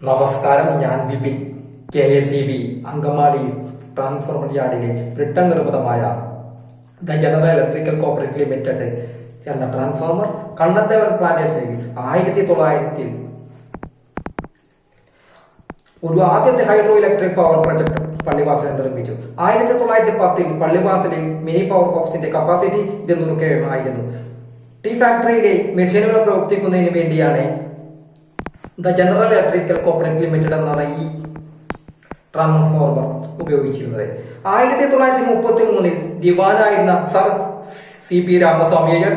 നമസ്കാരം, ഞാൻ Vipin. KSEB Angamaly transformer യാർഡിലെ ബ്രിട്ടൻ നിർമ്മിതമായ the general electrical corporate limited എന്ന ട്രാൻസ്ഫോർമർ കണ്ണന്തേവൻ പ്ലാന്റേഷനിൽ 1900 ഒരു ആദ്യത്തെ ഹൈഡ്രോ ഇലക്ട്രിക് പവർ പ്രൊജക്ട് പള്ളിവാസലിൽ നിർമ്മിച്ചു. 1910 പള്ളിവാസലിൽ മിനി പവർ ബോക്സിന്റെ കപ്പാസിറ്റി 200 kW ആയിരുന്നു. ടീ ഫാക്ടറിയിലെ മെഷീനുകൾ പ്രവർത്തിക്കുന്നതിന് വേണ്ടിയാണ് the general electrical corporate limited എന്നാണ് ഈ ട്രാൻസ്ഫോർമർ ഉപയോഗിച്ചിരുന്നത്. 1933 ദിവാനായിരുന്ന sir CP Ramaswamy Iyer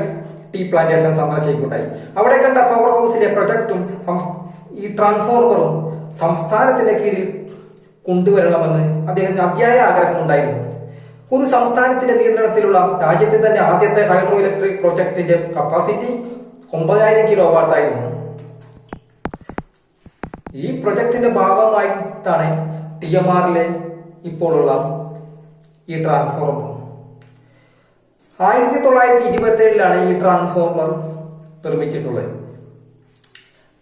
tea plantation സന്ദർശിക്കുകയുണ്ടായി. അവിടെ കണ്ട പവർ ഹൗസിലെ പ്രൊജക്ടും ഈ ട്രാൻസ്ഫോർമറും സംസ്ഥാനത്തിന്റെ കീഴിൽ കൊണ്ടുവരണമെന്ന് അദ്ദേഹത്തിന് അതിയായ ആഗ്രഹമുണ്ടായിരുന്നു. ഒരു സംസ്ഥാനത്തിന്റെ നിയന്ത്രണത്തിലുള്ള രാജ്യത്തെ തന്നെ ആദ്യത്തെ ഹൈഡ്രോ ഇലക്ട്രിക് പ്രോജക്ടിന്റെ കപ്പാസിറ്റി 9000 kW ആയിരുന്നു. ഈ പ്രൊജക്ടിന്റെ ഭാഗമായിട്ടാണ് TMR ഇപ്പോഴുള്ള ഈ ട്രാൻസ്ഫോർമർ. 1927 ഈ ട്രാൻസ്ഫോർമർ നിർമ്മിച്ചിട്ടുള്ളത്.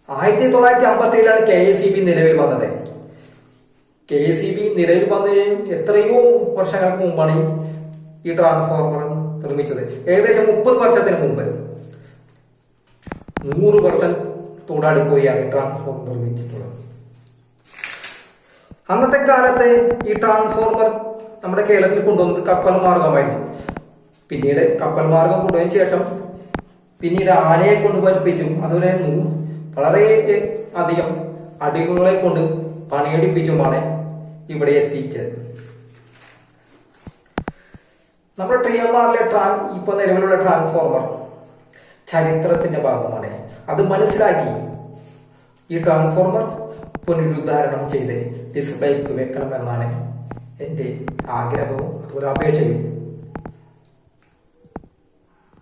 1957 KSEB നിലവിൽ വന്നത്. KSEB നിലവിൽ വന്നതിന് എത്രയോ വർഷങ്ങൾക്ക് മുമ്പാണ് ഈ ട്രാൻസ്ഫോർമർ നിർമ്മിച്ചത്. ഏകദേശം 30 വർഷത്തിന് മുമ്പ്, 100 വർഷത്തോടടുക്കുകയാണ് ഈ ട്രാൻസ്ഫോർമർ നിർമ്മിച്ചിട്ടുള്ളത്. അന്നത്തെ കാലത്ത് ഈ ട്രാൻസ്ഫോർമർ നമ്മുടെ കേരളത്തിൽ കൊണ്ടുവന്നത് കപ്പൽ മാർഗമായിരുന്നു. പിന്നീട് കപ്പൽ മാർഗം കൊണ്ടുപോയതിനു ശേഷം പിന്നീട് ആനയെ കൊണ്ട് വലിപ്പിച്ചും അതുപോലെ വളരെ അധികം അടിമകളെ കൊണ്ട് പണിയെടുപ്പിച്ചുമാണ് ഇവിടെ എത്തിച്ചത്. നമ്മുടെ TMRലെ ഇപ്പൊ നിലവിലുള്ള ട്രാൻസ്ഫോർമർ ചരിത്രത്തിന്റെ ഭാഗമാണ്. അത് മനസ്സിലാക്കി ഈ ട്രാൻസ്ഫോർമർ പുനരുദ്ധാരണം ചെയ്ത് ഡിസ്പ്ലേക്ക് വെക്കണമെന്നാണ് എൻ്റെ ആഗ്രഹവും അതുപോലെ അപേക്ഷയും.